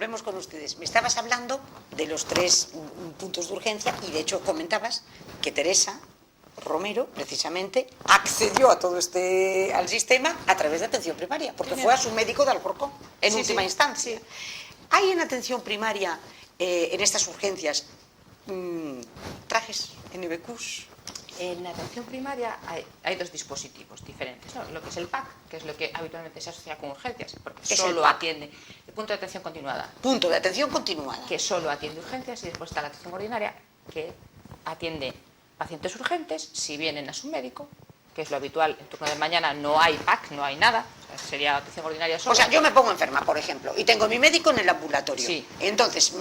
volvemos con ustedes. Me estabas hablando de los 3 puntos de urgencia y de hecho comentabas que Teresa Romero, precisamente, accedió a todo al sistema a través de atención primaria, porque fue a su médico de Alcorcón, en última instancia. Sí. ¿Hay en atención primaria, en estas urgencias, trajes, NBQs? En la atención primaria hay 2 dispositivos diferentes, ¿no? Lo que es el PAC, que es lo que habitualmente se asocia con urgencias, porque solo atiende el punto de atención continuada. Punto de atención continuada. Que solo atiende urgencias, y después está la atención ordinaria, que atiende pacientes urgentes si vienen a su médico, que es lo habitual. En turno de mañana no hay PAC, no hay nada, o sea, sería atención ordinaria solo. O sea, yo me pongo enferma, por ejemplo, y tengo a mi médico en el ambulatorio. Sí. Entonces,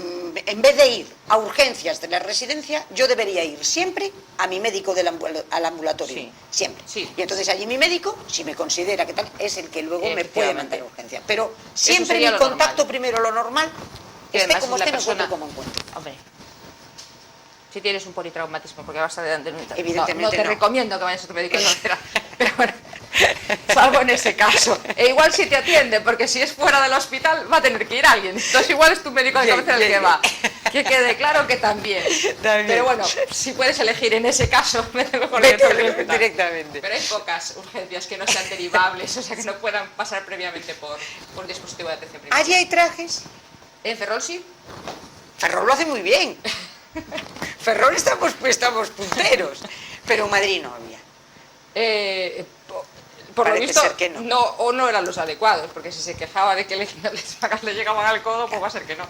en vez de ir a urgencias de la residencia, yo debería ir siempre a mi médico al ambulatorio. Sí. Siempre. Sí. Y entonces allí mi médico, si me considera que tal, es el que luego me puede mandar a urgencia. Pero siempre mi contacto primero, lo normal, esté como esté, me encuentro como encuentro. Hombre, si tienes un politraumatismo, porque vas a evidentemente no te recomiendo que vayas a tu médico de cabecera, pero bueno, salvo en ese caso. E igual si te atiende, porque si es fuera del hospital va a tener que ir alguien, entonces igual es tu médico de cabecera el que va. Que quede claro que también. Pero bueno, si puedes elegir en ese caso, mejor directamente. Pero hay pocas urgencias que no sean derivables, o sea que no puedan pasar previamente por un dispositivo de atención primaria. ¿Allí hay trajes? En Ferrol sí. Ferrol lo hace muy bien. Ferrol estamos punteros, pero en Madrid no había. Por lo visto, ser que no. O no eran los adecuados, porque si se quejaba de que las pagas le llegaban al codo, pues va a ser que no.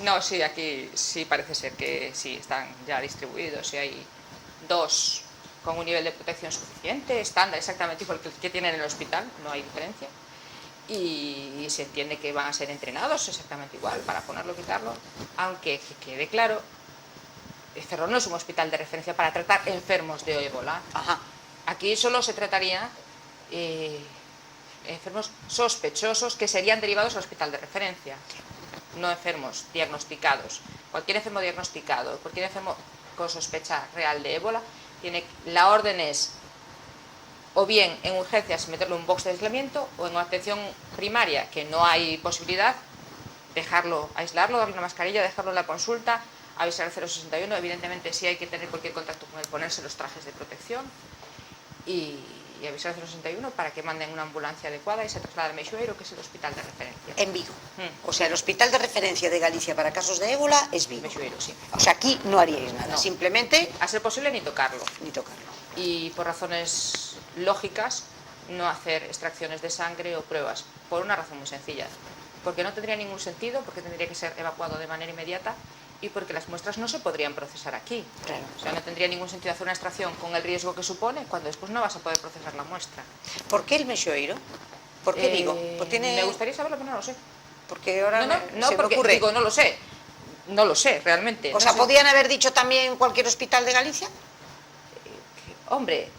No, sí, aquí sí parece ser que sí, están ya distribuidos y hay 2 con un nivel de protección suficiente, estándar, exactamente igual que tienen en el hospital, no hay diferencia. Y se entiende que van a ser entrenados exactamente igual para ponerlo y quitarlo, aunque que quede claro, Ferrol no es un hospital de referencia para tratar enfermos de ébola. Ajá. Aquí solo se trataría enfermos sospechosos que serían derivados al hospital de referencia, no enfermos diagnosticados. Cualquier enfermo diagnosticado, cualquier enfermo con sospecha real de ébola, la orden es o bien en urgencias meterlo en un box de aislamiento, o en atención primaria, que no hay posibilidad, dejarlo, aislarlo, darle una mascarilla, dejarlo en la consulta, avisar al 061, evidentemente si hay que tener cualquier contacto con él, ponerse los trajes de protección y avisar al 061 para que manden una ambulancia adecuada y se traslade a Meixoeiro, que es el hospital de referencia. En Vigo. O sea, el hospital de referencia de Galicia para casos de ébola es Vigo. Meixoeiro, sí. O sea, aquí no haríais nada, no. Simplemente... A ser posible ni tocarlo. Ni tocarlo. Y por razones lógicas, no hacer extracciones de sangre o pruebas, por una razón muy sencilla. Porque no tendría ningún sentido, porque tendría que ser evacuado de manera inmediata y porque las muestras no se podrían procesar aquí. Claro. O sea, no tendría ningún sentido hacer una extracción con el riesgo que supone cuando después no vas a poder procesar la muestra. ¿Por qué el Meixoeiro? ¿Por qué Vigo? Me gustaría saberlo, pero no lo sé. Porque ahora no, porque me ocurre. Digo, no lo sé. No lo sé, realmente. O sea, ¿podían haber dicho también cualquier hospital de Galicia? Hombre...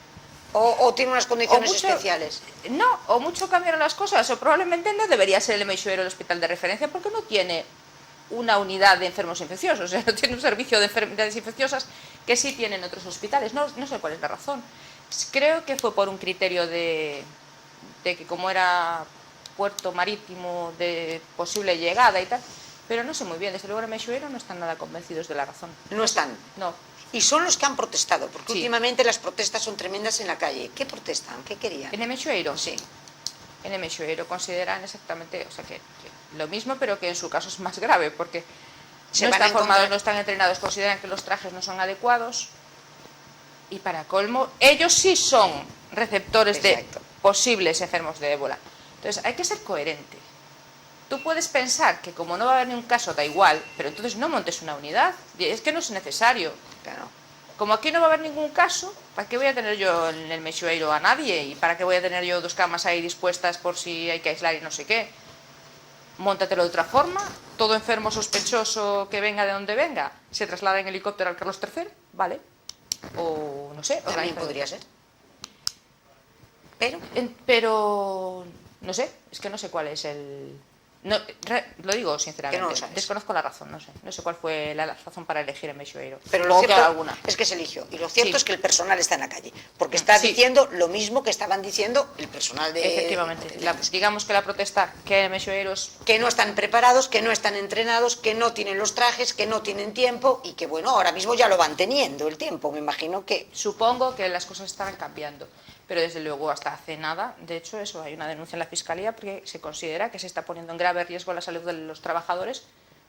¿O tiene unas condiciones especiales? No, o mucho cambiaron las cosas, o probablemente no debería ser el Meixoeiro el hospital de referencia, porque no tiene una unidad de enfermos infecciosos, o sea, no tiene un servicio de enfermedades infecciosas que sí tienen otros hospitales. No sé cuál es la razón. Creo que fue por un criterio de que como era puerto marítimo de posible llegada y tal, pero no sé muy bien. Desde luego en Meixoeiro no están nada convencidos de la razón. No están. No. Y son los que han protestado, porque sí. Últimamente las protestas son tremendas en la calle. ¿Qué protestan? ¿Qué querían? ¿En Meixoeiro? Sí. En Meixoeiro consideran exactamente, o sea, que lo mismo, pero que en su caso es más grave, porque no están formados, no están entrenados, consideran que los trajes no son adecuados y para colmo, ellos sí son receptores de posibles enfermos de ébola. Entonces hay que ser coherente. Tú puedes pensar que como no va a haber ningún caso, da igual, pero entonces no montes una unidad, es que no es necesario. Claro. Como aquí no va a haber ningún caso, ¿para qué voy a tener yo en el Meixoeiro a nadie? ¿Y para qué voy a tener yo 2 camas ahí dispuestas por si hay que aislar y no sé qué? Móntatelo de otra forma, todo enfermo sospechoso que venga de donde venga, se traslada en helicóptero al Carlos III, ¿vale? O no sé. También podría ser. Pero, no sé, es que no sé cuál es el No, lo digo sinceramente, Que no lo sabes. desconozco la razón, no sé cuál fue la razón para elegir en Meixoeiro. Pero lo Supongo que cierto alguna. es que se eligió. Y lo cierto Sí. es que el personal está en la calle. Porque está Sí. diciendo lo mismo que estaban diciendo el personal de... Efectivamente, digamos que la protesta que en Meixoeiro es... Que no están preparados, que no están entrenados, que no tienen los trajes, que no tienen tiempo y que, bueno, ahora mismo ya lo van teniendo el tiempo. Me imagino que... Supongo que las cosas estarán cambiando, pero desde luego hasta hace nada, de hecho, eso, hay una denuncia en la Fiscalía porque se considera que se está poniendo en grave riesgo la salud de los trabajadores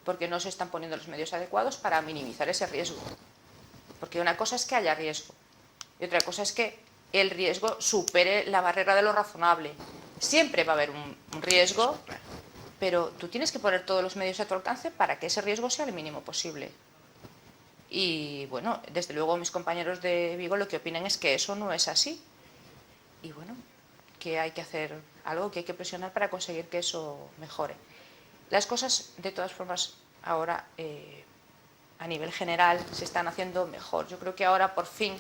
porque no se están poniendo los medios adecuados para minimizar ese riesgo. Porque una cosa es que haya riesgo y otra cosa es que el riesgo supere la barrera de lo razonable. Siempre va a haber un riesgo, pero tú tienes que poner todos los medios a tu alcance para que ese riesgo sea el mínimo posible. Y bueno, desde luego mis compañeros de Vigo lo que opinan es que eso no es así. Y bueno, que hay que hacer algo, que hay que presionar para conseguir que eso mejore. Las cosas, de todas formas, ahora a nivel general se están haciendo mejor. Yo creo que ahora por fin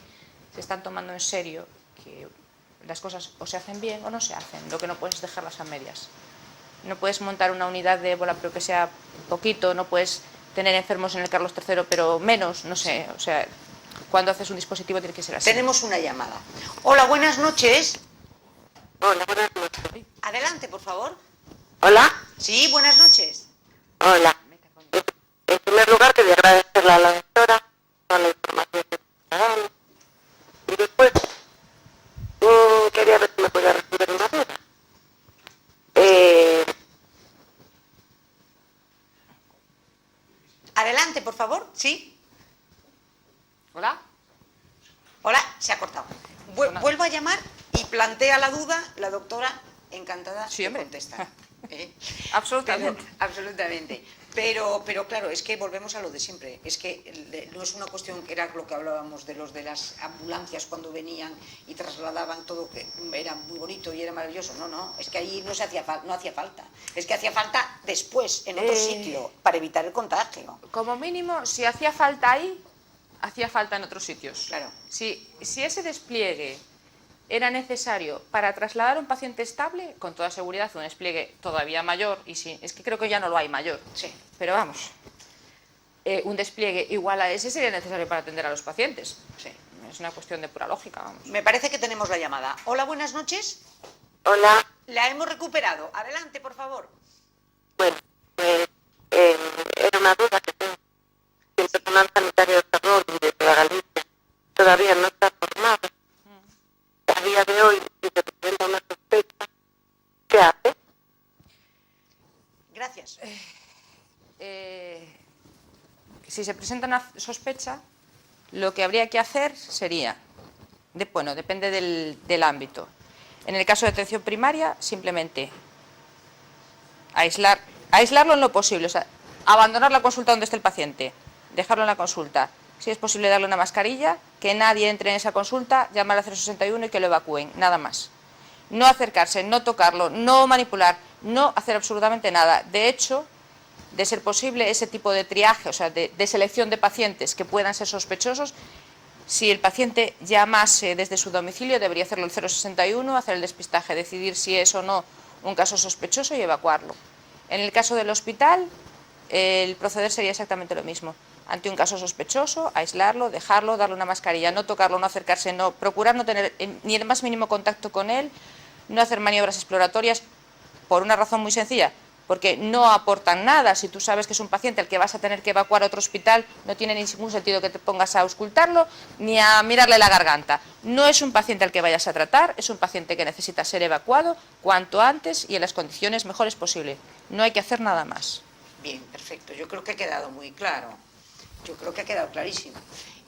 se están tomando en serio que las cosas o se hacen bien o no se hacen. Lo que no puedes es dejarlas a medias. No puedes montar una unidad de ébola pero que sea poquito, no puedes tener enfermos en el Carlos III pero menos, no sé, o sea, cuando haces un dispositivo tiene que ser así. Tenemos una llamada. Hola, buenas noches. Hola, buenas noches. Adelante, por favor. Hola. Sí, buenas noches. Hola. En primer lugar, quería agradecerle a la doctora toda la información que está dando. Y después, quería ver si me podía resolver una duda. Adelante, por favor. Sí. ¿Hola? Hola, se ha cortado. Vuelvo a llamar y plantea la duda la doctora, encantada Sí, de hombre. contestar. Absolutamente. Absolutamente. Pero claro, es que volvemos a lo de siempre. Es que no es una cuestión que era lo que hablábamos de los de las ambulancias cuando venían y trasladaban todo, que era muy bonito y era maravilloso. No, es que ahí no hacía falta. Es que hacía falta después, en otro sitio, para evitar el contagio. Como mínimo, si hacía falta ahí, hacía falta en otros sitios. Claro. Si ese despliegue era necesario para trasladar a un paciente estable, con toda seguridad un despliegue todavía mayor, y sí, es que creo que ya no lo hay mayor, Sí. pero vamos, un despliegue igual a ese sería necesario para atender a los pacientes. Sí. Es una cuestión de pura lógica, vamos. Me parece que tenemos la llamada. Hola, buenas noches. Hola. La hemos recuperado. Adelante, por favor. Bueno, pues era una duda que tengo. Si el personal sanitario de Ferrol y de toda Galicia todavía no está formado. A día de hoy, si se presenta una sospecha, ¿qué hace? Gracias. Si se presenta una sospecha, lo que habría que hacer sería, depende del ámbito. En el caso de atención primaria, simplemente aislarlo en lo posible, o sea, abandonar la consulta donde esté el paciente, dejarlo en la consulta. Si es posible darle una mascarilla, que nadie entre en esa consulta, llamar al 061 y que lo evacúen, nada más. No acercarse, no tocarlo, no manipular, no hacer absolutamente nada. De hecho, de ser posible, ese tipo de triaje, o sea, de selección de pacientes que puedan ser sospechosos, si el paciente llamase desde su domicilio, debería hacerlo el 061, hacer el despistaje, decidir si es o no un caso sospechoso y evacuarlo. En el caso del hospital, el proceder sería exactamente lo mismo. Ante un caso sospechoso, aislarlo, dejarlo, darle una mascarilla, no tocarlo, no acercarse, no procurar no tener ni el más mínimo contacto con él, no hacer maniobras exploratorias, por una razón muy sencilla, porque no aportan nada. Si tú sabes que es un paciente al que vas a tener que evacuar a otro hospital, no tiene ningún sentido que te pongas a auscultarlo ni a mirarle la garganta. No es un paciente al que vayas a tratar, es un paciente que necesita ser evacuado cuanto antes y en las condiciones mejores posible. No hay que hacer nada más. Bien, perfecto. Yo creo que ha quedado muy claro. Yo creo que ha quedado clarísimo.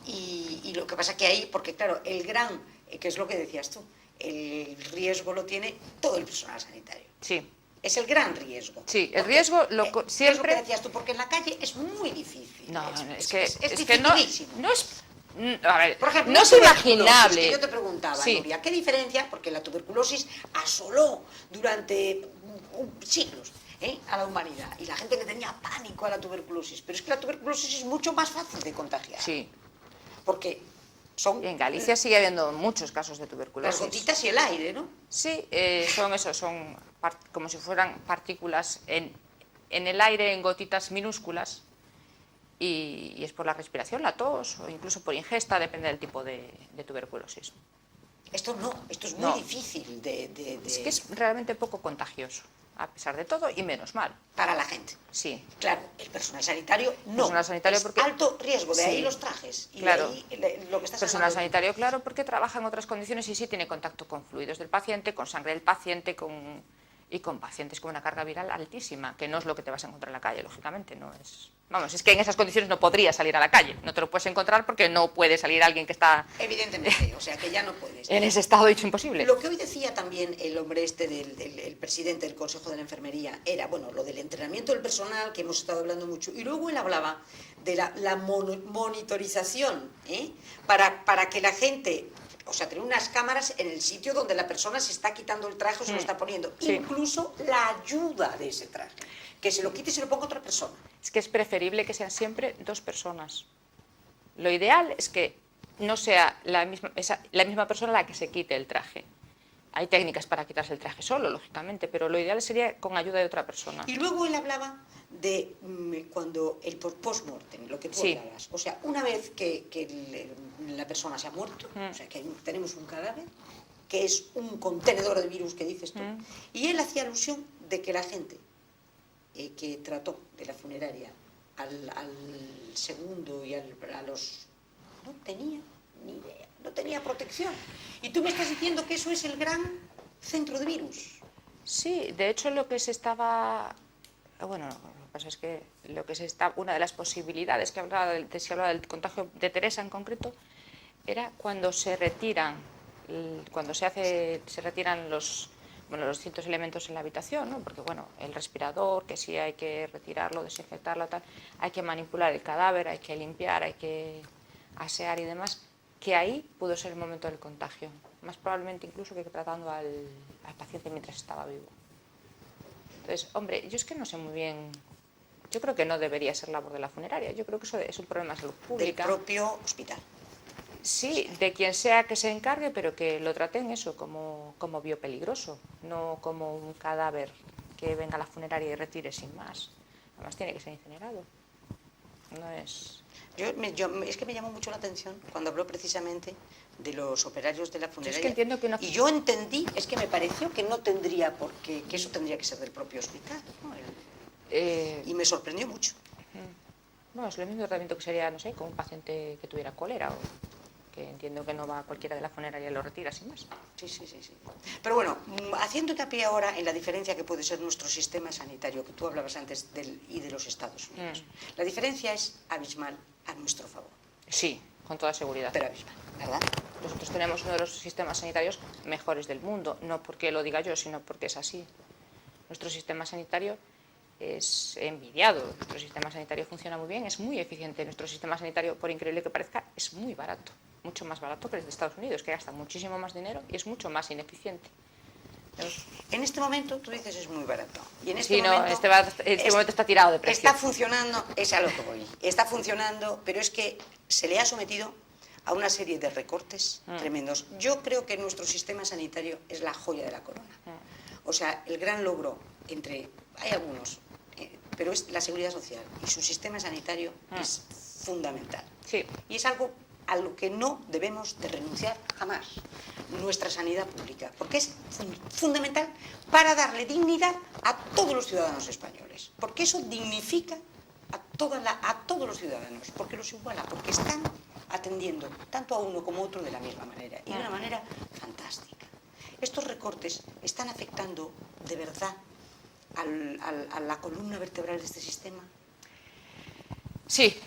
Y lo que pasa que ahí, porque claro, que es lo que decías tú, el riesgo lo tiene todo el personal sanitario. Sí. Es el gran riesgo. Sí, el riesgo siempre... Es lo que decías tú, porque en la calle es muy difícil. No, es que no es... A ver, por ejemplo, no es imaginable. Que yo te preguntaba, sí. Nuria, ¿qué diferencia? Porque la tuberculosis asoló durante siglos a la humanidad y la gente le tenía pánico a la tuberculosis, pero es que la tuberculosis es mucho más fácil de contagiar. Sí. Porque son... Y en Galicia sigue habiendo muchos casos de tuberculosis. Las gotitas y el aire, ¿no? Sí, son como si fueran partículas en en el aire en gotitas minúsculas y es por la respiración, la tos o incluso por ingesta, depende del tipo de tuberculosis. Esto no, esto es muy No. difícil Es que es realmente poco contagioso, a pesar de todo, y menos mal. para la gente. Sí. Claro, el personal sanitario no. Personal sanitario es porque- alto riesgo, de ahí Sí. los trajes. Y Claro. de ahí lo que estás Personal hablando. sanitario, claro, porque trabaja en otras condiciones y sí tiene contacto con fluidos del paciente, con sangre del paciente y con pacientes con una carga viral altísima, que no es lo que te vas a encontrar en la calle, lógicamente. No es... Vamos, es que en esas condiciones no podrías salir a la calle. No te lo puedes encontrar porque no puede salir alguien que está Evidentemente, o sea que ya no puedes. en ese estado dicho imposible. Lo que hoy decía también el hombre este, el presidente del Consejo de la Enfermería, era, bueno, lo del entrenamiento del personal, que hemos estado hablando mucho, y luego él hablaba de la monitorización, para que la gente, o sea, tener unas cámaras en el sitio donde la persona se está quitando el traje o se lo está poniendo, Sí. incluso la ayuda de ese traje, que se lo quite y se lo ponga otra persona. Es que es preferible que sean siempre dos personas. Lo ideal es que no sea la misma persona la que se quite el traje. Hay técnicas para quitarse el traje solo, lógicamente, pero lo ideal sería con ayuda de otra persona. Y luego él hablaba de cuando el post-mortem, lo que tú Sí. hablabas. O sea, una vez que la persona se ha muerto, o sea, que tenemos un cadáver, que es un contenedor de virus que dices tú, y él hacía alusión de que la gente que trató de la funeraria al segundo y a los... no tenía ni idea, no tenía protección. Y tú me estás diciendo que eso es el gran centro de virus. Sí, de hecho lo que se estaba... Bueno, lo que pasa es que una de las posibilidades que se hablaba del contagio de Teresa en concreto era cuando se retiran, se retiran los distintos elementos en la habitación, ¿no? Porque bueno, el respirador, que sí hay que retirarlo, desinfectarlo, tal, hay que manipular el cadáver, hay que limpiar, hay que asear y demás, que ahí pudo ser el momento del contagio, más probablemente incluso que tratando al paciente mientras estaba vivo. Entonces, hombre, yo es que no sé muy bien, yo creo que no debería ser labor de la funeraria, yo creo que eso es un problema de salud Del pública. propio hospital. Sí, de quien sea que se encargue, pero que lo traten eso como biopeligroso, no como un cadáver que venga a la funeraria y retire sin más. Además tiene que ser incinerado. No es... Es que me llamó mucho la atención cuando habló precisamente de los operarios de la funeraria. que entiendo que no- Y yo entendí, es que me pareció que no tendría por qué, que eso tendría que ser del propio hospital, ¿no? Y me sorprendió mucho. Bueno, es lo mismo tratamiento que sería, no sé, con un paciente que tuviera cólera o que entiendo que no va cualquiera de la funeraria y lo retira sin más. Sí. Pero bueno, haciendo hincapié ahora en la diferencia que puede ser nuestro sistema sanitario, que tú hablabas antes y de los Estados Unidos. La diferencia es abismal a nuestro favor, Sí, con toda seguridad. pero abismal, ¿verdad? Nosotros tenemos uno de los sistemas sanitarios mejores del mundo, no porque lo diga yo, sino porque es así. Nuestro sistema sanitario es envidiado, nuestro sistema sanitario funciona muy bien, es muy eficiente. Nuestro sistema sanitario, por increíble que parezca, es muy barato, mucho más barato que el de Estados Unidos, que gasta muchísimo más dinero y es mucho más ineficiente. En este momento, tú dices, es muy barato. Y en este Sí, no, momento, este momento está tirado de precio. Está funcionando, es a lo que voy. Está funcionando, pero es que se le ha sometido a una serie de recortes tremendos. Yo creo que nuestro sistema sanitario es la joya de la corona. O sea, el gran logro hay algunos, pero es la seguridad social y su sistema sanitario es fundamental. Sí. Y es algo a lo que no debemos de renunciar jamás, nuestra sanidad pública, porque es fundamental para darle dignidad a todos los ciudadanos españoles, porque eso dignifica a todos los ciudadanos, porque los iguala, porque están atendiendo tanto a uno como a otro de la misma manera, y de una manera fantástica. Estos recortes están afectando de verdad a la columna vertebral de este sistema. Sí.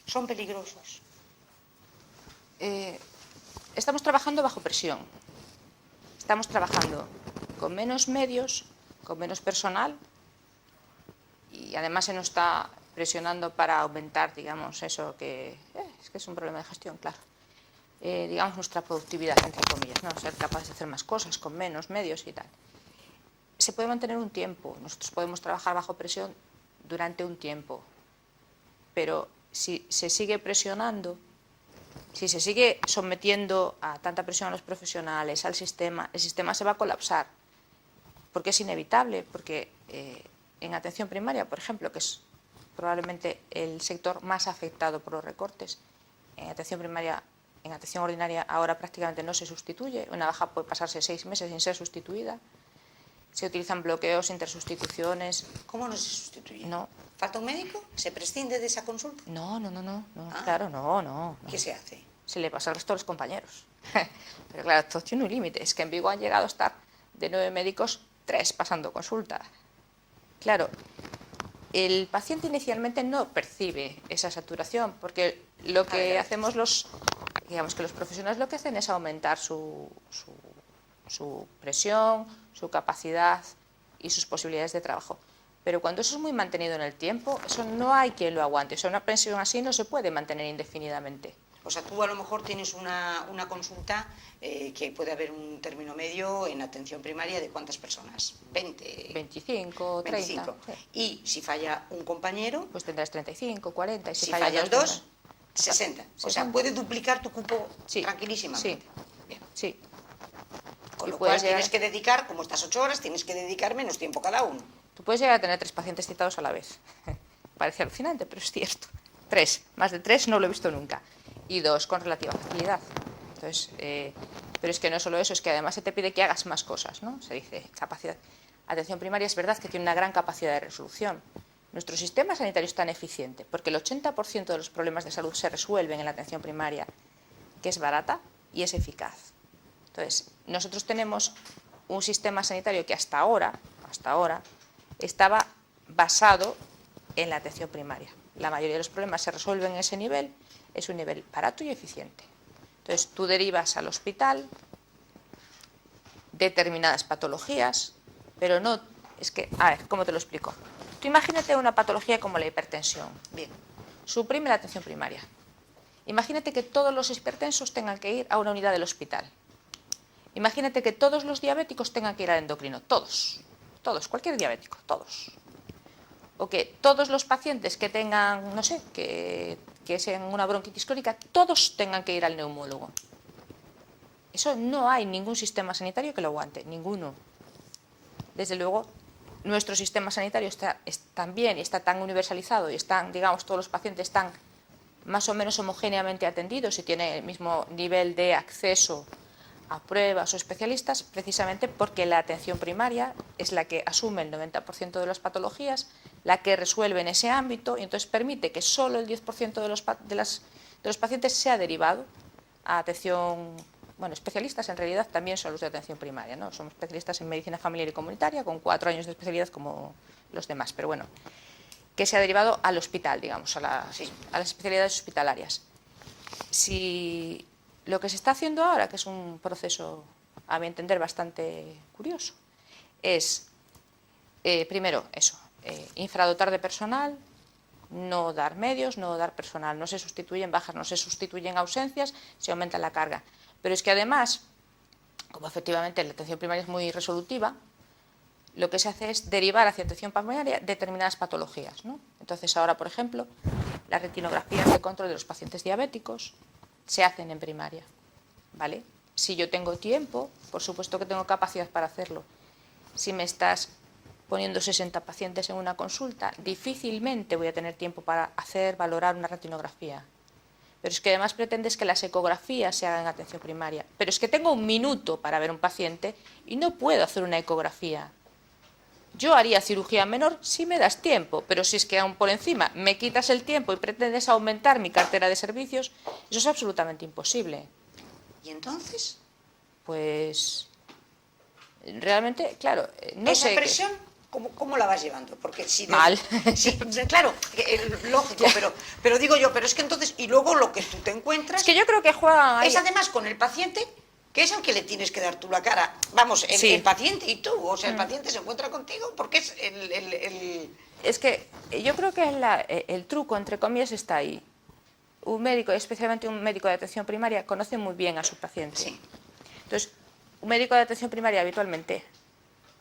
Son peligrosos. Estamos trabajando bajo presión. Estamos trabajando con menos medios, con menos personal y además se nos está presionando para aumentar, digamos, eso que es que es un problema de gestión, claro. Digamos, nuestra productividad, entre comillas, ¿no? Ser capaces de hacer más cosas con menos medios y tal. Se puede mantener un tiempo, nosotros podemos trabajar bajo presión durante un tiempo, pero si se sigue presionando, si se sigue sometiendo a tanta presión a los profesionales, al sistema, el sistema se va a colapsar, porque es inevitable, porque en atención primaria, por ejemplo, que es probablemente el sector más afectado por los recortes, en atención primaria, en atención ordinaria ahora prácticamente no se sustituye, una baja puede pasarse 6 meses sin ser sustituida, se utilizan bloqueos, intersustituciones. ¿Cómo no se sustituye? No. ¿Falta un médico? ¿Se prescinde de esa consulta? No, Ah. claro, no. ¿Qué se hace? Se le pasa al resto de los compañeros. Pero claro, todo tiene un límite. Es que en Vigo han llegado a estar de 9 médicos, 3 pasando consulta. Claro, el paciente inicialmente no percibe esa saturación, porque lo que hacemos digamos que los profesionales lo que hacen es aumentar su presión, su capacidad y sus posibilidades de trabajo. Pero cuando eso es muy mantenido en el tiempo, eso no hay quien lo aguante. O sea, una presión así no se puede mantener indefinidamente. O sea, tú a lo mejor tienes una consulta que puede haber un término medio en atención primaria de ¿cuántas personas? 20. 25, 30. 25. Sí. Y si falla un compañero, Pues tendrás 35, 40. Y si fallan fallan dos, tendrás 60. O sea, 60. puede duplicar tu cupo Sí. tranquilísimamente. Sí. Bien. Sí. Con Y lo puedes cual tienes llegar- que dedicar, como estas 8 horas, tienes que dedicar menos tiempo cada uno. Tú puedes llegar a tener 3 pacientes citados a la vez. Parece alucinante, pero es cierto. 3. Más de 3 no lo he visto nunca. Y 2 con relativa facilidad. Entonces, pero es que no solo eso, es que además se te pide que hagas más cosas, ¿no? Se dice capacidad. Atención primaria es verdad que tiene una gran capacidad de resolución. Nuestro sistema sanitario es tan eficiente porque el 80% de los problemas de salud se resuelven en la atención primaria, que es barata y es eficaz. Entonces, nosotros tenemos un sistema sanitario que hasta ahora, estaba basado en la atención primaria. La mayoría de los problemas se resuelven en ese nivel, es un nivel barato y eficiente. Entonces, tú derivas al hospital determinadas patologías, pero no, es que, a ver, ¿cómo te lo explico? Tú imagínate una patología como la hipertensión. Bien. Suprime la atención primaria. Imagínate que todos los hipertensos tengan que ir a una unidad del hospital. Imagínate que todos los diabéticos tengan que ir al endocrino. Todos, cualquier diabético, todos. O que todos los pacientes que tengan, no sé, que sean una bronquitis crónica, todos tengan que ir al neumólogo. Eso no hay ningún sistema sanitario que lo aguante, ninguno. Desde luego, nuestro sistema sanitario está tan bien y está tan universalizado y están, digamos, todos los pacientes están más o menos homogéneamente atendidos y tienen el mismo nivel de acceso a pruebas o especialistas, precisamente porque la atención primaria es la que asume el 90% de las patologías, la que resuelve en ese ámbito y entonces permite que solo el 10% de los pacientes sea derivado a atención, bueno, especialistas en realidad también son los de atención primaria, ¿no? Somos especialistas en medicina familiar y comunitaria con 4 años de especialidad como los demás, pero bueno, que se ha derivado al hospital, digamos, a las especialidades hospitalarias. Si lo que se está haciendo ahora, que es un proceso, a mi entender, bastante curioso, es, primero, eso, infradotar de personal, no dar medios, no dar personal, no se sustituyen bajas, no se sustituyen ausencias, se aumenta la carga. Pero es que además, como efectivamente la atención primaria es muy resolutiva, lo que se hace es derivar hacia atención primaria determinadas patologías, ¿no? Entonces ahora, por ejemplo, las retinografías de control de los pacientes diabéticos se hacen en primaria, ¿vale? Si yo tengo tiempo, por supuesto que tengo capacidad para hacerlo. Si me estás poniendo 60 pacientes en una consulta, difícilmente voy a tener tiempo para valorar una retinografía. Pero es que además pretendes que las ecografías se hagan en atención primaria. Pero es que tengo 1 minuto para ver un paciente y no puedo hacer una ecografía. Yo haría cirugía menor si me das tiempo, pero si es que aún por encima me quitas el tiempo y pretendes aumentar mi cartera de servicios, eso es absolutamente imposible. ¿Y entonces? Pues realmente, claro, no ¿Esa sé. presión cómo la vas llevando? Porque si Mal. Sí, claro, lógico, pero digo yo, pero es que entonces, y luego lo que tú te encuentras Es que yo creo que juegan ahí. es además con el paciente, que es al que le tienes que dar tú la cara. Vamos, Sí. el paciente y tú, o sea, el paciente se encuentra contigo porque es Es que yo creo que el truco, entre comillas, está ahí. Un médico, especialmente un médico de atención primaria, conoce muy bien a su paciente. Sí. Entonces, un médico de atención primaria habitualmente,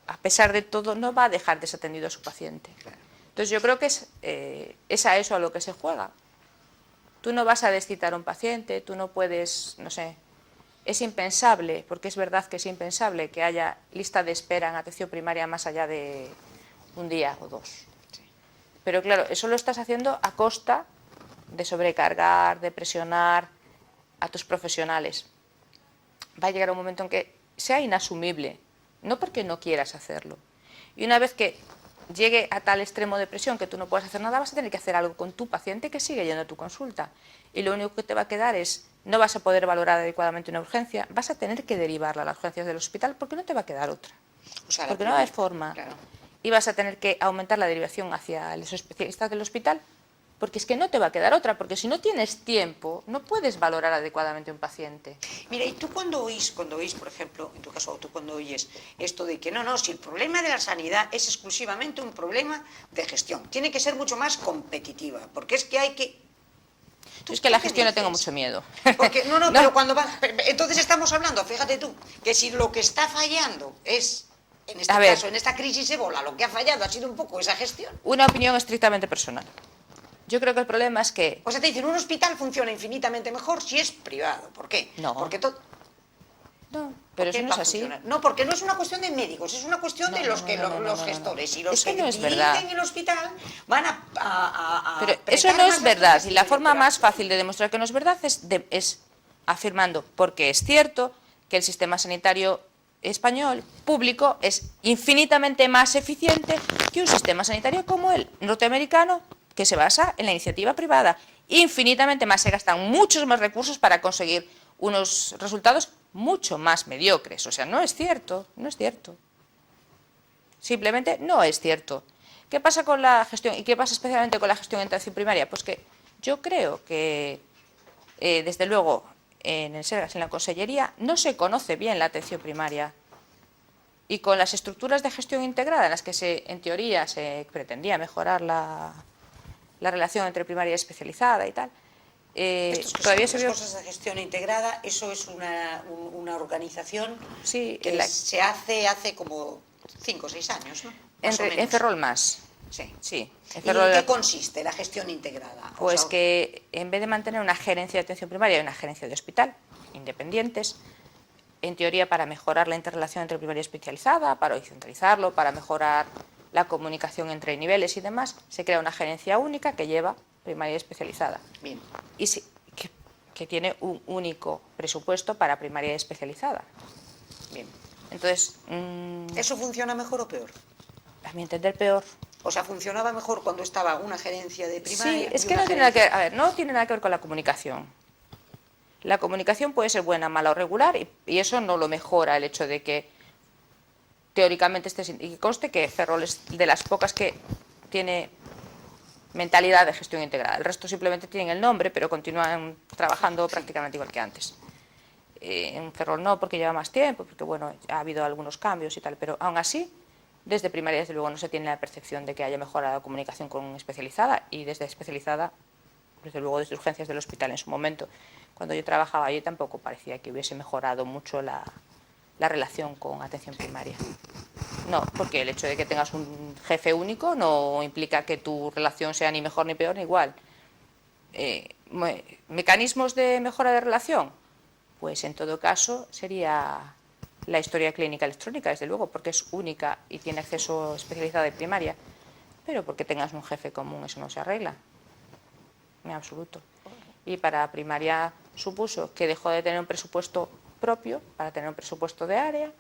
a pesar de todo, no va a dejar desatendido a su paciente. Claro. Entonces, yo creo que es a eso a lo que se juega. Tú no vas a descitar a un paciente, tú no puedes, no sé, es impensable, porque es verdad que es impensable que haya lista de espera en atención primaria más allá de un día o dos. Sí. Pero claro, eso lo estás haciendo a costa de sobrecargar, de presionar a tus profesionales. Va a llegar un momento en que sea inasumible, no porque no quieras hacerlo. Y una vez que llegue a tal extremo de presión que tú no puedas hacer nada, vas a tener que hacer algo con tu paciente que sigue yendo a tu consulta. Y lo único que te va a quedar es, no vas a poder valorar adecuadamente una urgencia, vas a tener que derivarla a las urgencias del hospital porque no te va a quedar otra. O sea, Porque no hay forma. Claro. Y vas a tener que aumentar la derivación hacia los especialistas del hospital, porque es que no te va a quedar otra, porque si no tienes tiempo, no puedes valorar adecuadamente a un paciente. Mira, y tú cuando oís, por ejemplo, en tu caso, tú cuando oyes esto de que no, si el problema de la sanidad es exclusivamente un problema de gestión, tiene que ser mucho más competitiva, porque es que hay que... Es que la gestión le tengo mucho miedo. Porque, no, pero cuando va... Entonces estamos hablando, fíjate tú, que si lo que está fallando es, en este caso, en esta crisis ébola, lo que ha fallado ha sido un poco esa gestión. Una opinión estrictamente personal. Yo creo que el problema es que... O sea, te dicen, un hospital funciona infinitamente mejor si es privado. ¿Por qué? No. Porque todo... No, pero eso no es así. No, porque no es una cuestión de médicos, es una cuestión de los gestores. Y los eso que no es verdad. dirigen el hospital van Pero eso no es verdad. Y la forma más fácil de demostrar que no es verdad es afirmando, porque es cierto que el sistema sanitario español, público, es infinitamente más eficiente que un sistema sanitario como el norteamericano, que se basa en la iniciativa privada. Infinitamente más, se gastan muchos más recursos para conseguir unos resultados mucho más mediocres. O sea, no es cierto, no es cierto. Simplemente no es cierto. ¿Qué pasa con la gestión? ¿Y qué pasa especialmente con la gestión en atención primaria? Pues que yo creo que, desde luego, en el SERGAS, en la Consellería, no se conoce bien la atención primaria. Y con las estructuras de gestión integrada en las que en teoría se pretendía mejorar la relación entre primaria y especializada y tal, todavía se vio... cosas de gestión integrada, eso es una organización que se hace como 5 o 6 años, ¿no? En Ferrol más. Sí. Sí. ¿Y en qué consiste la gestión integrada? Pues que en vez de mantener una gerencia de atención primaria y una gerencia de hospital, independientes, en teoría para mejorar la interrelación entre primaria y especializada, para horizontalizarlo, para mejorar la comunicación entre niveles y demás, se crea una gerencia única que lleva primaria especializada. Bien. Y que tiene un único presupuesto para primaria especializada. Bien. Entonces... ¿eso funciona mejor o peor? A mi entender, peor. O sea, ¿funcionaba mejor cuando estaba una gerencia de primaria? Sí, es que no tiene nada que ver, no tiene nada que ver con la comunicación. La comunicación puede ser buena, mala o regular, y eso no lo mejora el hecho de que teóricamente y que conste que Ferrol es de las pocas que tiene mentalidad de gestión integrada. El resto simplemente tienen el nombre, pero continúan trabajando prácticamente igual que antes. En Ferrol no, porque lleva más tiempo, porque bueno, ha habido algunos cambios y tal, pero aún así, desde primaria, desde luego, no se tiene la percepción de que haya mejorado la comunicación con especializada, y desde especializada, desde luego, desde urgencias del hospital en su momento. Cuando yo trabajaba allí tampoco parecía que hubiese mejorado mucho la relación con atención primaria. No, porque el hecho de que tengas un jefe único no implica que tu relación sea ni mejor ni peor ni igual. ¿Mecanismos de mejora de relación? Pues en todo caso sería la historia clínica electrónica, desde luego, porque es única y tiene acceso especializado de primaria. Pero porque tengas un jefe común eso no se arregla, en absoluto. Y para primaria supuso que dejó de tener un presupuesto propio para tener un presupuesto de área.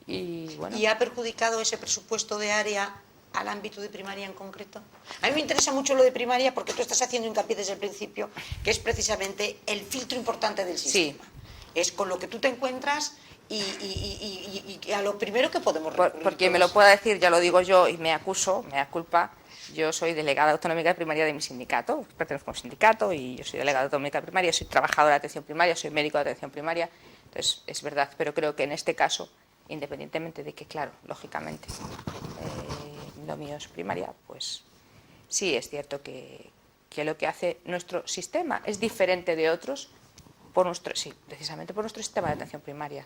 Y, bueno. ¿Y ha perjudicado ese presupuesto de área al ámbito de primaria en concreto? A mí me interesa mucho lo de primaria porque tú estás haciendo hincapié desde el principio, que es precisamente el filtro importante del sistema. Sí. Es con lo que tú te encuentras y a lo primero que podemos recurrir. Por quien me lo pueda decir, ya lo digo yo y me acuso, me da culpa. Yo soy delegada autonómica de primaria de mi sindicato, pertenezco a un sindicato y yo soy delegada autonómica de primaria, soy trabajadora de atención primaria, soy médico de atención primaria. Entonces, es verdad, pero creo que en este caso, independientemente de que, claro, lógicamente, lo mío es primaria, pues sí es cierto que lo que hace nuestro sistema es diferente de otros, precisamente por nuestro sistema de atención primaria.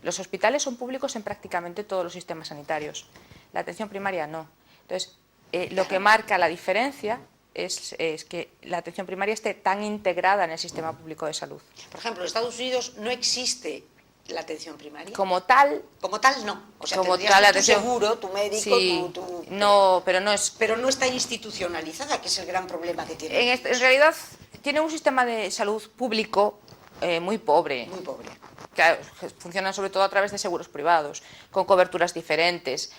Los hospitales son públicos en prácticamente todos los sistemas sanitarios, la atención primaria no. Entonces, lo que marca la diferencia es que la atención primaria esté tan integrada en el sistema público de salud. Por ejemplo, en Estados Unidos no existe la atención primaria? Como tal, No. O sea, como tendrías tal, la tu atención- seguro, tu médico, sí, tu... no, pero no es... Pero no está institucionalizada, que es el gran problema que tiene. En realidad, tiene un sistema de salud público muy pobre. Muy pobre. Claro, funcionan sobre todo a través de seguros privados, con coberturas diferentes.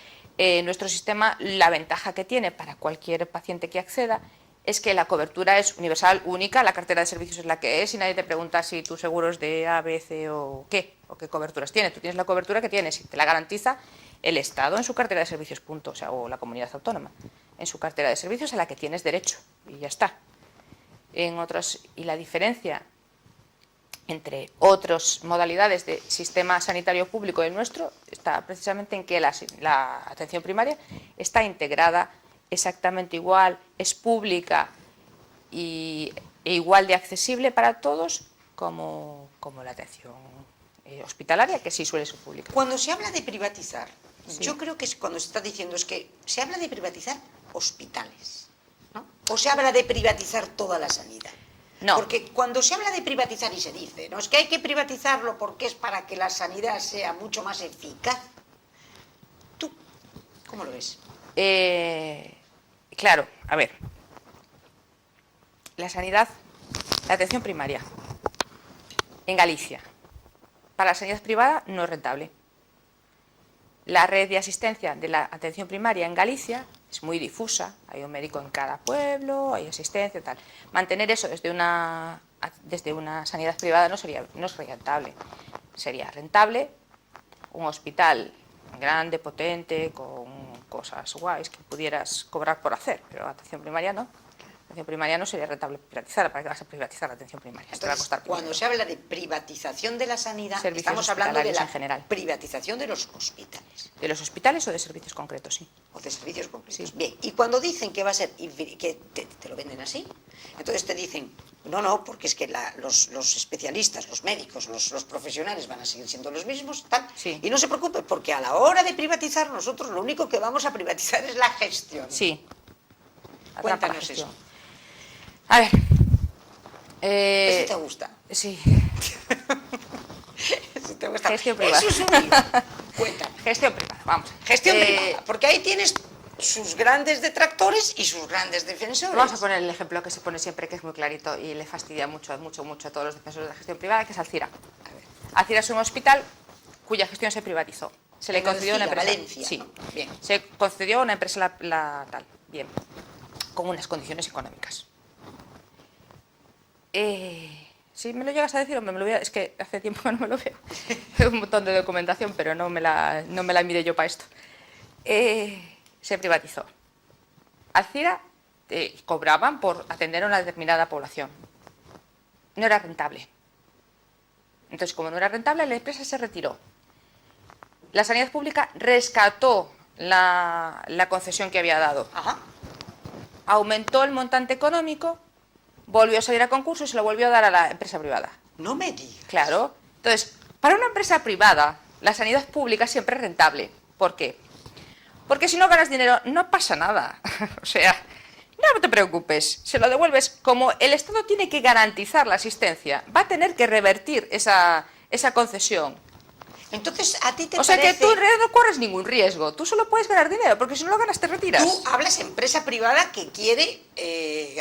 Nuestro sistema, la ventaja que tiene para cualquier paciente que acceda es que la cobertura es universal, única, la cartera de servicios es la que es y nadie te pregunta si tu seguro es de A, B, C o qué coberturas tiene. Tú tienes la cobertura que tienes y te la garantiza el Estado en su cartera de servicios, punto, o sea, o la comunidad autónoma, en su cartera de servicios a la que tienes derecho y ya está. Y la diferencia entre otras modalidades de sistema sanitario público del nuestro está precisamente en que la atención primaria está integrada exactamente igual, es pública e igual de accesible para todos como la atención hospitalaria, que sí suele ser pública. Cuando se habla de privatizar, Sí. yo creo que cuando se está diciendo es que se habla de privatizar hospitales, ¿no? O se habla de privatizar toda la sanidad. No. Porque cuando se habla de privatizar y se dice, no, es que hay que privatizarlo porque es para que la sanidad sea mucho más eficaz. ¿Tú cómo lo ves? Claro, a ver, la sanidad, la atención primaria en Galicia, para la sanidad privada no es rentable. La red de asistencia de la atención primaria en Galicia es muy difusa, hay un médico en cada pueblo, hay asistencia, tal. Mantener eso desde una sanidad privada no es rentable. Sería rentable un hospital grande, potente, con cosas guays que pudieras cobrar por hacer, pero atención primaria no. Atención primaria no sería rentable privatizar. ¿Para qué vas a privatizar la atención primaria? Esto va a Entonces, costar cuando dinero. se habla de privatización de la sanidad, Servicios estamos hablando de la hospitalarios en general. privatización de los hospitales ¿De los hospitales o de servicios concretos? Sí. o de servicios concretos. Sí. Bien, y cuando dicen que va a ser, que te lo venden así, entonces te dicen, no, porque es que los especialistas, los médicos, los profesionales van a seguir siendo los mismos, tal, Sí. y no se preocupe, porque a la hora de privatizar nosotros lo único que vamos a privatizar es la gestión. Sí. Atrapa la Cuéntanos gestión. eso. A ver. ¿Eso te gusta? Sí. ¿Eso te gusta? Gestión privada. Eso es un lío. Cuéntanos. Gestión privada, vamos. Gestión privada, porque ahí tienes sus grandes detractores y sus grandes defensores. Vamos a poner el ejemplo que se pone siempre, que es muy clarito y le fastidia mucho a todos los defensores de la gestión privada, que es Alcira. A ver. Alcira es un hospital cuya gestión se privatizó. Se le En concedió a una Alcira, empresa. Valencia, Sí. ¿no? Bien. Se concedió a una empresa tal. Bien. Con unas condiciones económicas. Si me lo llegas a decir, hombre, es que hace tiempo que no me lo veo. Un montón de documentación, pero no me la mire yo para esto. Se privatizó. Alcira cobraban por atender a una determinada población. No era rentable. Entonces, como no era rentable, la empresa se retiró. La sanidad pública rescató la concesión que había dado. Ajá. Aumentó el montante económico, volvió a salir a concurso y se lo volvió a dar a la empresa privada. No me digas. Claro. Entonces, para una empresa privada, la sanidad pública siempre es rentable. ¿Por qué? Porque si no ganas dinero, no pasa nada. O sea, no te preocupes, se lo devuelves. Como el Estado tiene que garantizar la asistencia, va a tener que revertir esa concesión. Entonces, a ti te O sea parece... que tú en realidad no corres ningún riesgo. Tú solo puedes ganar dinero, porque si no lo ganas te retiras. Tú hablas empresa privada que quiere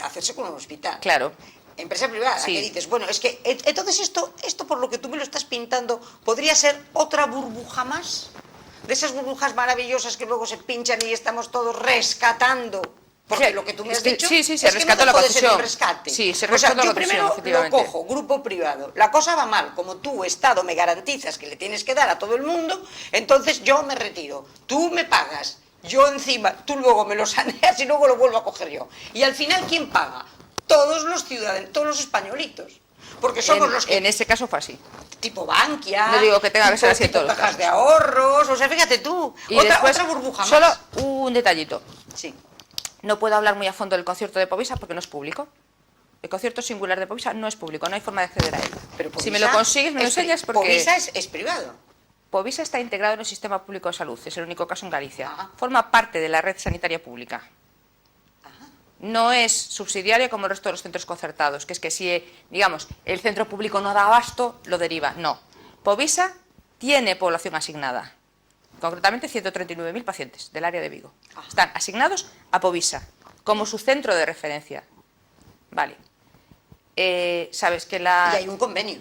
hacerse con un hospital. Claro. Empresa privada, Sí. que dices, bueno, es que entonces esto por lo que tú me lo estás pintando, podría ser otra burbuja más. De esas burbujas maravillosas que luego se pinchan y estamos todos rescatando. Porque Sí, lo que tú me has es que- dicho sí, se es que rescató no la puede ser un concesión. rescate. Sí, se O sea, rescató la yo concesión, primero lo efectivamente. cojo, grupo privado. La cosa va mal, como tú, Estado, me garantizas que le tienes que dar a todo el mundo, entonces yo me retiro. Tú me pagas, yo encima, tú luego me lo saneas y luego lo vuelvo a coger yo. Y al final, ¿quién paga? Todos los ciudadanos, todos los españolitos. Porque somos los que... En ese caso fue así. Tipo Bankia, No digo que tenga que ser así en tipo todos los cajas casos. de ahorros, o sea, fíjate tú, Y otra después, burbuja solo más. un detallito. Sí. No puedo hablar muy a fondo del concierto de Povisa porque no es público. El concierto singular de Povisa no es público, no hay forma de acceder a él. Pero Si me Povisa lo consigues, me lo enseñas porque... Povisa es privado. Povisa está integrado en el sistema público de salud, es el único caso en Galicia. Ajá. Forma parte de la red sanitaria pública. No es subsidiario como el resto de los centros concertados, que es que si, digamos, el centro público no da abasto, lo deriva. No. Povisa tiene población asignada, concretamente 139.000 pacientes del área de Vigo. Están asignados a Povisa como su centro de referencia. Vale. Sabes que Y hay un convenio.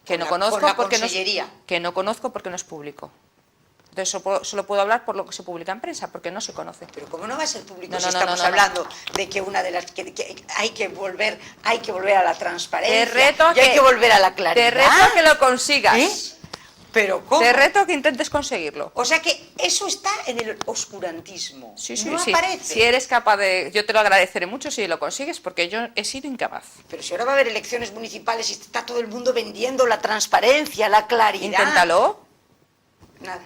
que no conozco con la porque Consellería. que no conozco porque no es público. Entonces solo puedo hablar por lo que se publica en prensa, porque no se conoce. Pero ¿cómo no va a ser público No, si no, no, estamos no, no, hablando de que una de las que hay que volver a la transparencia, Te reto a y hay que- que volver a la claridad? Te reto a que lo consigas. ¿Eh? Pero ¿cómo? Te reto a que intentes conseguirlo. O sea que eso está en el oscurantismo. Sí. No aparece. Si eres capaz de... Yo te lo agradeceré mucho si lo consigues, porque yo he sido incapaz. Pero si ahora va a haber elecciones municipales y está todo el mundo vendiendo la transparencia, la claridad. Inténtalo. Nada.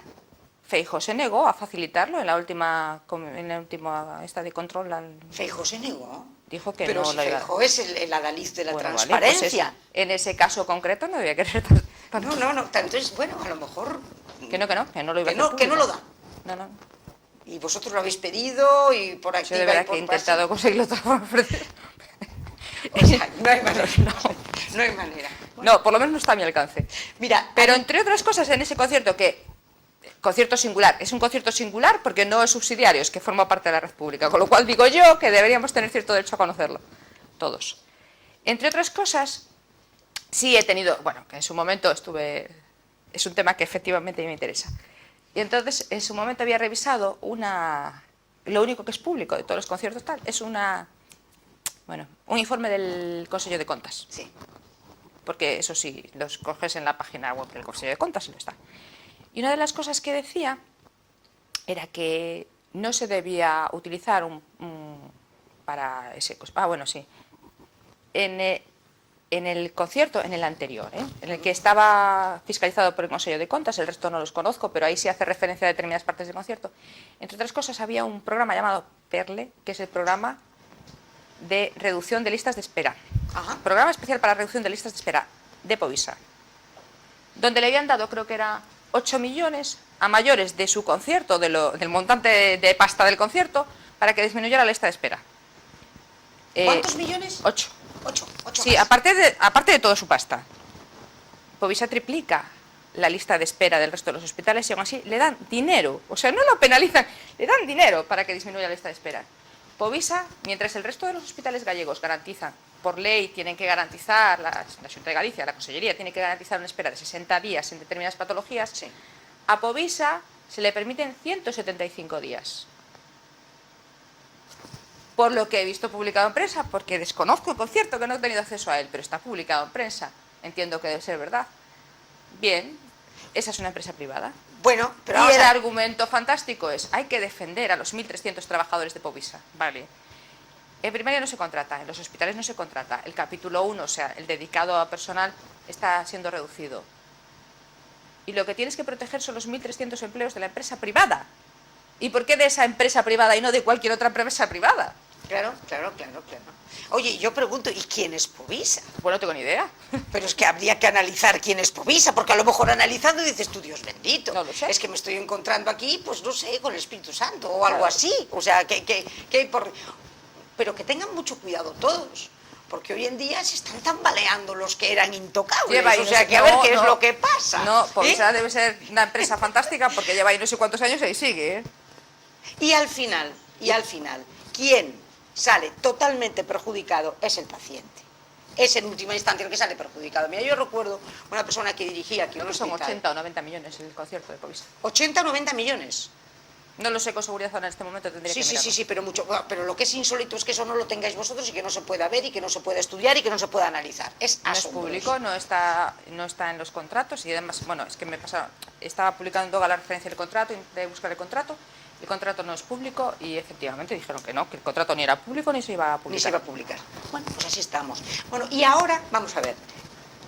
Feijóo se negó a facilitarlo en la última esta de control. Feijóo se negó. Dijo que pero no si lo iba. Feijóo es el adalid de la Bueno, vale, transparencia. pues en ese caso concreto no debía querer tanto. No. Entonces, bueno, a lo mejor... Que no lo iba a hacer que no público. lo da. No. Y vosotros lo habéis pedido y por aquí... Yo de verdad que he intentado conseguirlo todo. O sea, no hay manera. No hay manera. No, por lo menos no está a mi alcance. Mira, Pero entre otras cosas en ese concierto concierto singular, es un concierto singular porque no es subsidiario, es que forma parte de la red pública, con lo cual digo yo que deberíamos tener cierto derecho a conocerlo, todos. Entre otras cosas, sí he tenido, bueno, que en su momento es un tema que efectivamente me interesa. Y entonces, en su momento había revisado lo único que es público de todos los conciertos tal, es un informe del Consejo de Contas. sí. Porque eso sí, los coges en la página web del Consejo de Contas y lo está. Y una de las cosas que decía era que no se debía utilizar para ese... sí. En el concierto, en el anterior, en el que estaba fiscalizado por el Consejo de Contas, el resto no los conozco, pero ahí sí hace referencia a determinadas partes del concierto. Entre otras cosas, había un programa llamado PERLE, que es el programa de reducción de listas de espera. Ajá. Programa especial para reducción de listas de espera de Povisa, donde le habían dado, creo que era 8 millones a mayores de su concierto, del montante de pasta del concierto, para que disminuyera la lista de espera. ¿Cuántos millones? 8. 8 Sí, más. aparte de toda su pasta. Povisa triplica la lista de espera del resto de los hospitales y aún así le dan dinero. O sea, no lo penalizan, le dan dinero para que disminuya la lista de espera. Povisa, mientras el resto de los hospitales gallegos garantizan, por ley tienen que garantizar, la Xunta de Galicia, la Consellería tiene que garantizar una espera de 60 días en determinadas patologías, Sí. a Povisa se le permiten 175 días. Por lo que he visto publicado en prensa, porque desconozco el concierto, que no he tenido acceso a él, pero está publicado en prensa, entiendo que debe ser verdad. Bien, esa es una empresa privada. Bueno, pero Y vamos el a... argumento fantástico es, hay que defender a los 1.300 trabajadores de Povisa. Vale. En primaria no se contrata, en los hospitales no se contrata. El capítulo 1, o sea, el dedicado a personal, está siendo reducido. Y lo que tienes que proteger son los 1.300 empleos de la empresa privada. ¿Y por qué de esa empresa privada y no de cualquier otra empresa privada? Claro. Oye, yo pregunto, ¿y quién es Povisa? Bueno, no tengo ni idea. Pero es que habría que analizar quién es Povisa, porque a lo mejor analizando dices tú, Dios bendito, No lo sé. es que me estoy encontrando aquí, pues no sé, con el Espíritu Santo o algo Claro. así. O sea, pero que tengan mucho cuidado todos, porque hoy en día se están tambaleando los que eran intocables. Lleva ahí O no sea, sé- que a ver no, qué es no. lo que pasa. No, Povisa ¿eh? debe ser una empresa fantástica porque lleva ahí no sé cuántos años y ahí sigue. Y al final, ¿quién sale totalmente perjudicado? Es el paciente. Es en última instancia el que sale perjudicado. Mira, yo recuerdo una persona que dirigía aquí Creo un que son hospital. 80 o 90 millones el concierto de Povisa. 80 o 90 millones. No lo sé con seguridad ahora en este momento, tendría que mirarlo. Sí, pero mucho. Pero lo que es insólito es que eso no lo tengáis vosotros y que no se pueda ver y que no se pueda estudiar y que no se pueda analizar. Es No es asombroso. público, no está en los contratos y además, bueno, es que me pasaron, estaba publicando la referencia del contrato, intenté buscar el contrato no es público y efectivamente dijeron que no, que el contrato ni era público ni se iba a publicar. Ni se iba a publicar. Bueno, pues así estamos. Bueno, y ahora vamos a ver.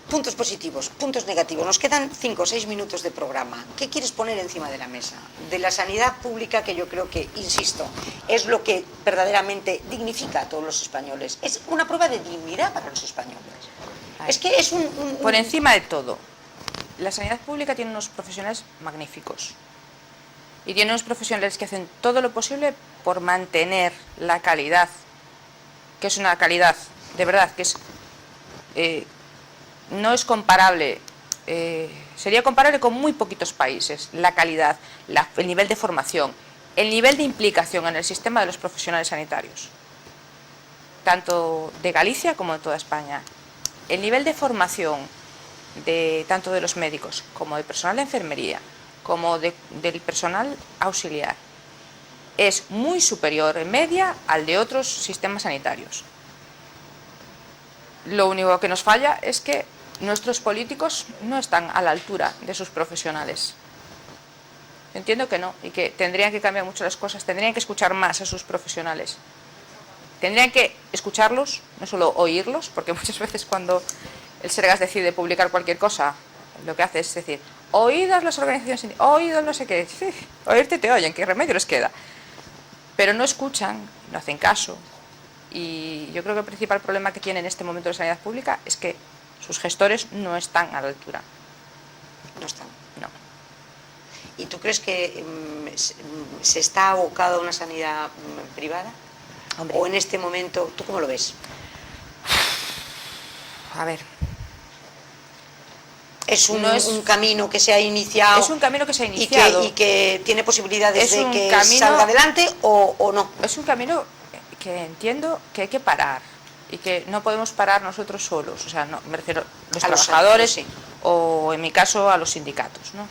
Puntos positivos, puntos negativos. Nos quedan 5 o 6 minutos de programa. ¿Qué quieres poner encima de la mesa? De la sanidad pública, que yo creo que, insisto, es lo que verdaderamente dignifica a todos los españoles. Es una prueba de dignidad para los españoles. Ahí. Es que es Por encima de todo, la sanidad pública tiene unos profesionales magníficos y tiene unos profesionales que hacen todo lo posible por mantener la calidad, que es una calidad, de verdad, que es no es comparable Sería comparable con muy poquitos países, la calidad, el nivel de formación, el nivel de implicación en el sistema de los profesionales sanitarios, tanto de Galicia como de toda España. El nivel de formación tanto de los médicos como del personal de enfermería, como del personal auxiliar, es muy superior en media al de otros sistemas sanitarios. Lo único que nos falla es que nuestros políticos no están a la altura de sus profesionales. Entiendo que no, y que tendrían que cambiar mucho las cosas, tendrían que escuchar más a sus profesionales. Tendrían que escucharlos, no solo oírlos, porque muchas veces cuando el Sergas decide publicar cualquier cosa, lo que hace es decir, oídas las organizaciones, oídos no sé qué, sí, oírte te oyen, ¿qué remedio les queda? Pero no escuchan, no hacen caso, y yo creo que el principal problema que tiene en este momento la sanidad pública es que sus gestores no están a la altura. No están. No. ¿Y tú crees que se está abocado a una sanidad privada? Hombre. ¿O en este momento, tú cómo lo ves? A ver. ¿Es un camino que se ha iniciado? Es un camino que se ha iniciado. Y que tiene posibilidades de que camino, salga adelante o no. Es un camino que entiendo que hay que parar y que no podemos parar nosotros solos. O sea, no, me refiero a los trabajadores sí. O, en mi caso, a los sindicatos, ¿no?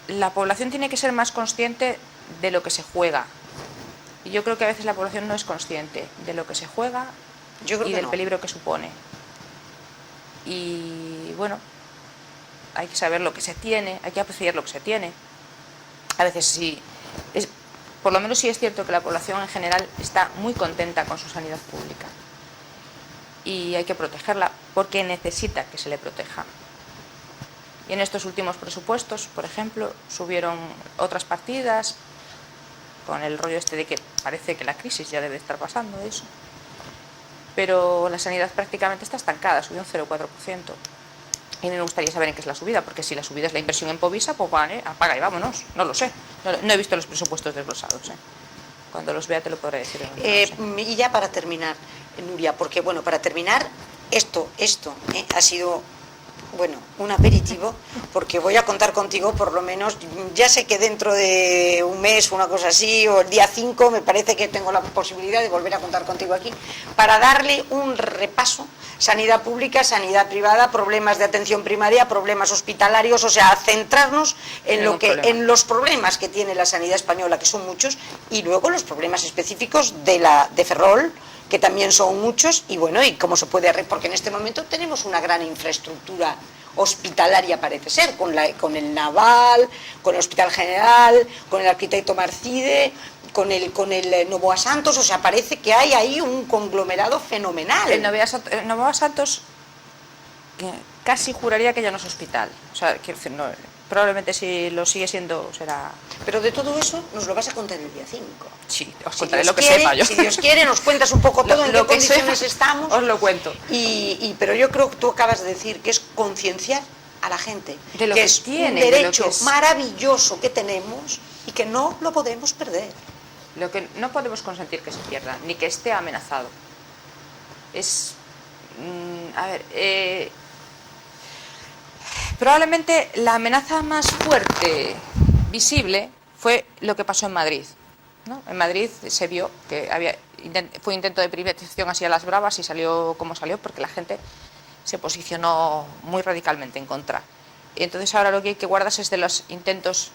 La población tiene que ser más consciente de lo que se juega. Y yo creo que a veces la población no es consciente de lo que se juega y del peligro que supone. Y bueno, hay que saber lo que se tiene, hay que apreciar lo que se tiene. A veces sí, por lo menos sí es cierto que la población en general está muy contenta con su sanidad pública. Y hay que protegerla porque necesita que se le proteja. Y en estos últimos presupuestos, por ejemplo, subieron otras partidas con el rollo este de que parece que la crisis ya debe estar pasando de eso. Pero la sanidad prácticamente está estancada, subió un 0,4%. Y me gustaría saber en qué es la subida, porque si la subida es la inversión en Povisa, pues vale, apaga y vámonos. No lo sé. No he visto los presupuestos desglosados. Cuando los vea te lo podré decir. Y ya para terminar, Nuria, porque bueno, para terminar, esto ha sido... Bueno, un aperitivo, porque voy a contar contigo por lo menos, ya sé que dentro de un mes, una cosa así, o el día 5, me parece que tengo la posibilidad de volver a contar contigo aquí, para darle un repaso, sanidad pública, sanidad privada, problemas de atención primaria, problemas hospitalarios, o sea, centrarnos en los problemas que tiene la sanidad española, que son muchos, y luego los problemas específicos de Ferrol, que también son muchos, y bueno, y cómo se puede, porque en este momento tenemos una gran infraestructura hospitalaria, parece ser, con el Naval, con el Hospital General, con el Arquitecto Marcide, con el Novoa Santos, o sea, parece que hay ahí un conglomerado fenomenal. El Novoa Santos casi juraría que ya no es hospital, o sea, quiero decir, no, probablemente si lo sigue siendo será... Pero de todo eso nos lo vas a contar el día 5. Sí, os contaré lo que sepa yo. Si Dios quiere, nos cuentas un poco todo en qué condiciones estamos. Os lo cuento. Pero yo creo que tú acabas de decir que es concienciar a la gente de lo que es un derecho maravilloso que tenemos y que no lo podemos perder. Lo que no podemos consentir que se pierda, ni que esté amenazado. Es... probablemente la amenaza más fuerte, visible, fue lo que pasó en Madrid, ¿no? En Madrid se vio que fue intento de privatización así a las bravas y salió como salió porque la gente se posicionó muy radicalmente en contra. Y entonces ahora lo que hay que guardarse es de los intentos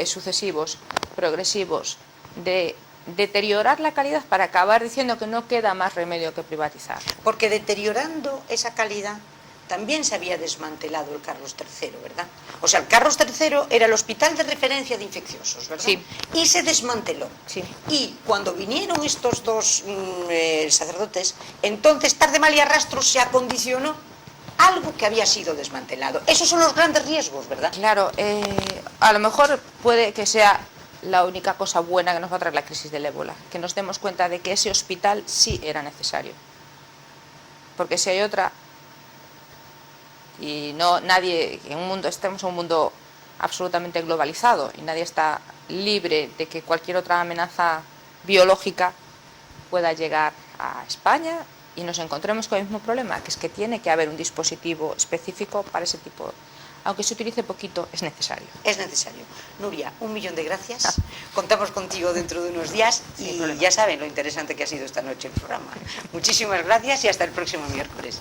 sucesivos, progresivos, de deteriorar la calidad para acabar diciendo que no queda más remedio que privatizar. Porque deteriorando esa calidad también se había desmantelado el Carlos III, ¿verdad? O sea, el Carlos III era el hospital de referencia de infecciosos, ¿verdad? Sí. Y se desmanteló. Sí. Y cuando vinieron estos dos sacerdotes, entonces tarde mal y arrastro se acondicionó algo que había sido desmantelado. Esos son los grandes riesgos, ¿verdad? Claro, a lo mejor puede que sea la única cosa buena que nos va a traer la crisis del ébola, que nos demos cuenta de que ese hospital sí era necesario. Porque si hay otra... Y nadie, estamos en un mundo absolutamente globalizado y nadie está libre de que cualquier otra amenaza biológica pueda llegar a España y nos encontremos con el mismo problema, que es que tiene que haber un dispositivo específico para ese tipo. Aunque se utilice poquito, es necesario. Es necesario. Nuria, 1.000.000 de gracias. Contamos contigo dentro de unos días y ya saben lo interesante que ha sido esta noche el programa. Muchísimas gracias y hasta el próximo miércoles.